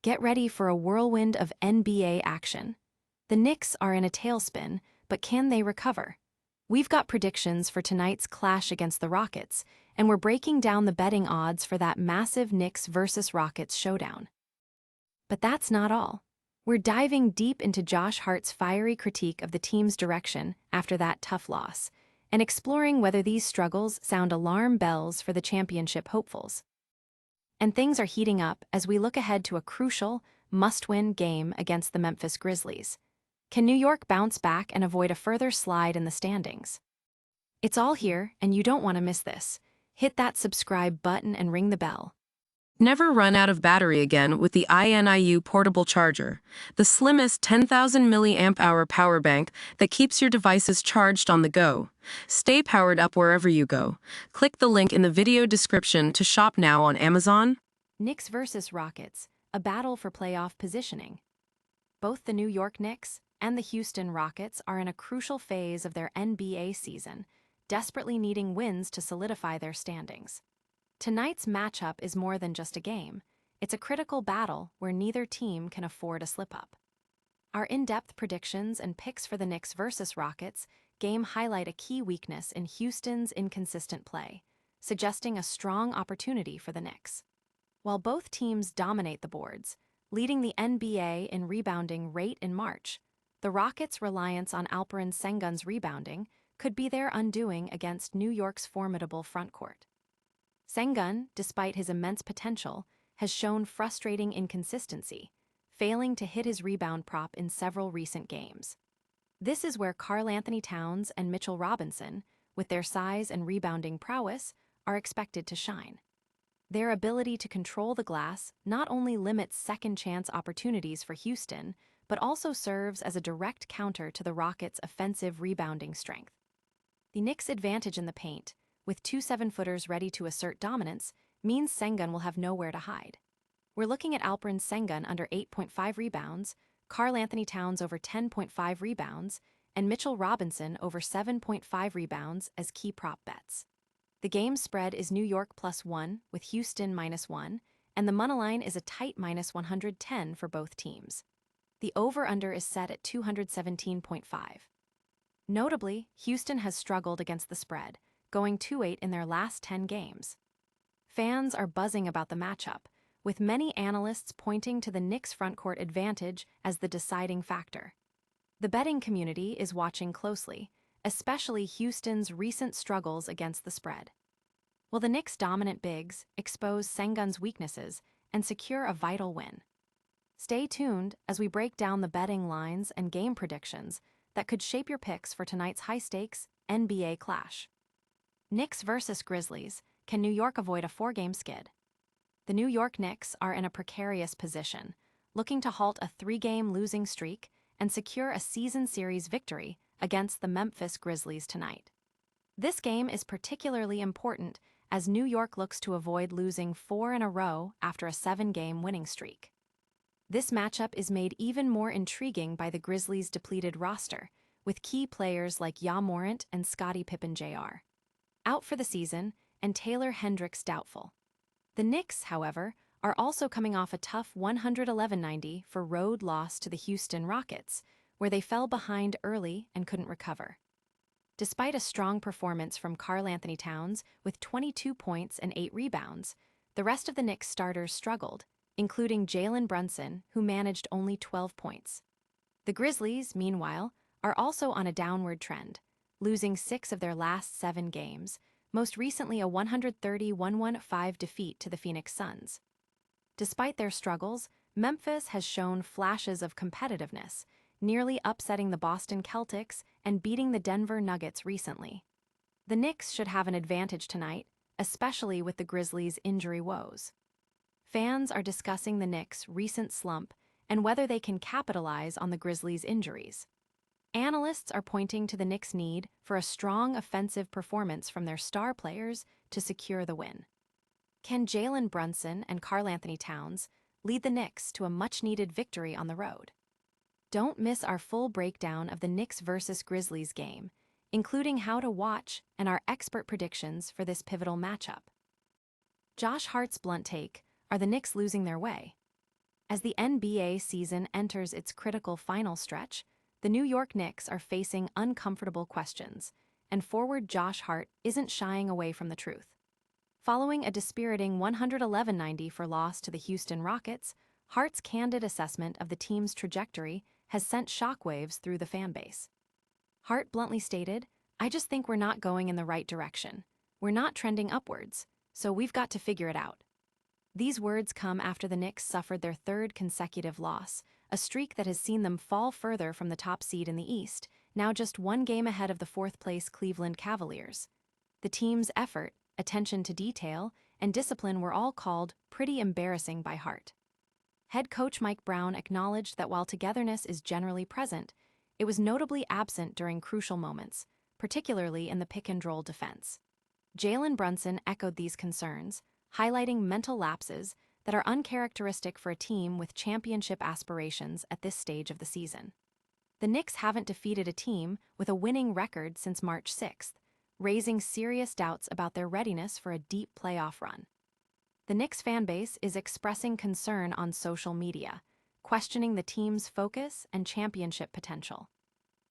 Get ready for a whirlwind of NBA action. The Knicks are in a tailspin, but can they recover? We've got predictions for tonight's clash against the Rockets, and we're breaking down the betting odds for that massive Knicks versus Rockets showdown. But that's not all. We're diving deep into Josh Hart's fiery critique of the team's direction after that tough loss, and exploring whether these struggles sound alarm bells for the championship hopefuls. And things are heating up as we look ahead to a crucial, must-win game against the Memphis Grizzlies. Can New York bounce back and avoid a further slide in the standings? It's all here, and you don't want to miss this. Hit that subscribe button and ring the bell. Never run out of battery again with the INIU portable charger, the slimmest 10,000 milliamp hour power bank that keeps your devices charged on the go. Stay powered up wherever you go. Click the link in the video description to shop now on Amazon. Knicks versus Rockets, a battle for playoff positioning. Both the New York Knicks and the Houston Rockets are in a crucial phase of their NBA season, desperately needing wins to solidify their standings. Tonight's matchup is more than just a game. It's a critical battle where neither team can afford a slip-up. Our in-depth predictions and picks for the Knicks versus Rockets game highlight a key weakness in Houston's inconsistent play, suggesting a strong opportunity for the Knicks. While both teams dominate the boards, leading the NBA in rebounding rate in March, the Rockets' reliance on Alperen Sengun's rebounding could be their undoing against New York's formidable frontcourt. Sengun, despite his immense potential, has shown frustrating inconsistency, failing to hit his rebound prop in several recent games. This is where Karl-Anthony Towns and Mitchell Robinson, with their size and rebounding prowess, are expected to shine. Their ability to control the glass not only limits second-chance opportunities for Houston, but also serves as a direct counter to the Rockets' offensive rebounding strength. The Knicks' advantage in the paint, with two 7-footers ready to assert dominance, means Sengun will have nowhere to hide. We're looking at Alperen Sengun under 8.5 rebounds, Karl-Anthony Towns over 10.5 rebounds, and Mitchell Robinson over 7.5 rebounds as key prop bets. The game spread is New York +1 with Houston -1, and the moneyline is a tight -110 for both teams. The over-under is set at 217.5. Notably, Houston has struggled against the spread, going 2-8 in their last 10 games. Fans are buzzing about the matchup, with many analysts pointing to the Knicks' frontcourt advantage as the deciding factor. The betting community is watching closely, especially Houston's recent struggles against the spread. Will the Knicks' dominant bigs expose Sengun's weaknesses and secure a vital win? Stay tuned as we break down the betting lines and game predictions that could shape your picks for tonight's high-stakes NBA clash. Knicks versus Grizzlies. Can New York avoid a 4-game skid? The New York Knicks are in a precarious position, looking to halt a 3-game losing streak and secure a season series victory against the Memphis Grizzlies tonight. This game is particularly important as New York looks to avoid losing 4 in a row after a 7-game winning streak. This matchup is made even more intriguing by the Grizzlies' depleted roster, with key players like Ja Morant and Scottie Pippen Jr. out for the season, and Taylor Hendricks doubtful. The Knicks, however, are also coming off a tough 111-90 for road loss to the Houston Rockets, where they fell behind early and couldn't recover. Despite a strong performance from Karl-Anthony Towns with 22 points and 8 rebounds, the rest of the Knicks starters struggled, including Jalen Brunson, who managed only 12 points. The Grizzlies, meanwhile, are also on a downward trend, losing 6 of their last 7 games, most recently a 130-115 defeat to the Phoenix Suns. Despite their struggles, Memphis has shown flashes of competitiveness, nearly upsetting the Boston Celtics and beating the Denver Nuggets recently. The Knicks should have an advantage tonight, especially with the Grizzlies' injury woes. Fans are discussing the Knicks' recent slump and whether they can capitalize on the Grizzlies' injuries. Analysts are pointing to the Knicks' need for a strong offensive performance from their star players to secure the win. Can Jalen Brunson and Karl-Anthony Towns lead the Knicks to a much-needed victory on the road? Don't miss our full breakdown of the Knicks versus Grizzlies game, including how to watch and our expert predictions for this pivotal matchup. Josh Hart's blunt take: are the Knicks losing their way? As the NBA season enters its critical final stretch, the New York Knicks are facing uncomfortable questions, and forward Josh Hart isn't shying away from the truth. Following a dispiriting 111-94 loss to the Houston Rockets, Hart's candid assessment of the team's trajectory has sent shockwaves through the fanbase. Hart bluntly stated, "I just think we're not going in the right direction. We're not trending upwards, so we've got to figure it out." These words come after the Knicks suffered their third consecutive loss, a streak that has seen them fall further from the top seed in the East, now just one game ahead of the fourth-place Cleveland Cavaliers. The team's effort, attention to detail, and discipline were all called pretty embarrassing by Hart. Head coach Mike Brown acknowledged that while togetherness is generally present, it was notably absent during crucial moments, particularly in the pick-and-roll defense. Jalen Brunson echoed these concerns, highlighting mental lapses that are uncharacteristic for a team with championship aspirations at this stage of the season. The Knicks haven't defeated a team with a winning record since March 6th, raising serious doubts about their readiness for a deep playoff run. The Knicks fanbase is expressing concern on social media, questioning the team's focus and championship potential.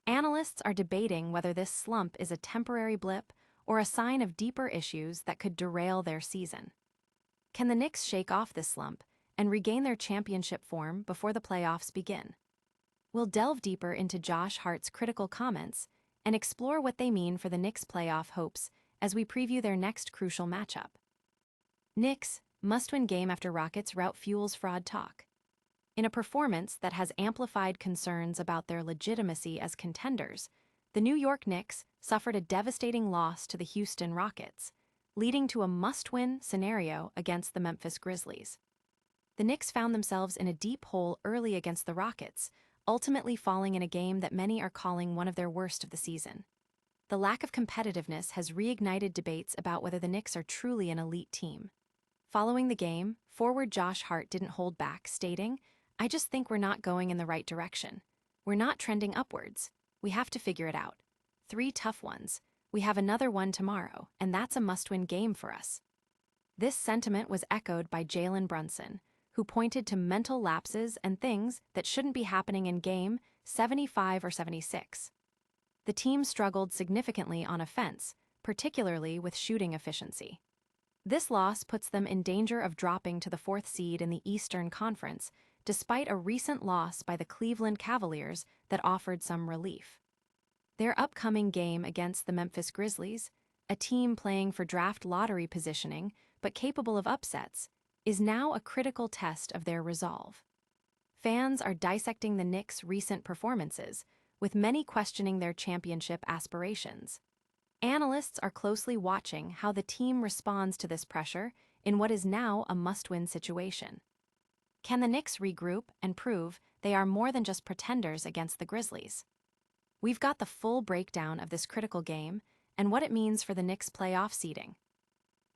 Analysts are debating whether this slump is a temporary blip or a sign of deeper issues that could derail their season. Can the Knicks shake off this slump and regain their championship form before the playoffs begin? We'll delve deeper into Josh Hart's critical comments and explore what they mean for the Knicks' playoff hopes as we preview their next crucial matchup. Knicks, must-win game after Rockets rout fuels fraud talk. In a performance that has amplified concerns about their legitimacy as contenders, the New York Knicks suffered a devastating loss to the Houston Rockets, leading to a must-win scenario against the Memphis Grizzlies. The Knicks found themselves in a deep hole early against the Rockets, ultimately falling in a game that many are calling one of their worst of the season. The lack of competitiveness has reignited debates about whether the Knicks are truly an elite team. Following the game, forward Josh Hart didn't hold back, stating, "I just think we're not going in the right direction. We're not trending upwards. We have to figure it out. 3 tough ones. We have another one tomorrow, and that's a must-win game for us." This sentiment was echoed by Jalen Brunson, who pointed to mental lapses and things that shouldn't be happening in Game 75 or 76. The team struggled significantly on offense, particularly with shooting efficiency. This loss puts them in danger of dropping to the 4th seed in the Eastern Conference, despite a recent loss by the Cleveland Cavaliers that offered some relief. Their upcoming game against the Memphis Grizzlies, a team playing for draft lottery positioning but capable of upsets, is now a critical test of their resolve. Fans are dissecting the Knicks' recent performances, with many questioning their championship aspirations. Analysts are closely watching how the team responds to this pressure in what is now a must-win situation. Can the Knicks regroup and prove they are more than just pretenders against the Grizzlies? We've got the full breakdown of this critical game and what it means for the Knicks' playoff seeding.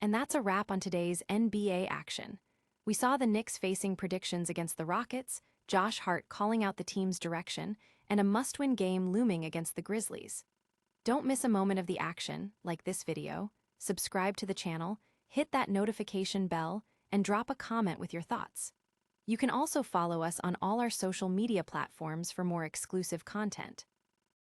And that's a wrap on today's NBA action. We saw the Knicks facing predictions against the Rockets, Josh Hart calling out the team's direction, and a must-win game looming against the Grizzlies. Don't miss a moment of the action, like this video, subscribe to the channel, hit that notification bell, and drop a comment with your thoughts. You can also follow us on all our social media platforms for more exclusive content.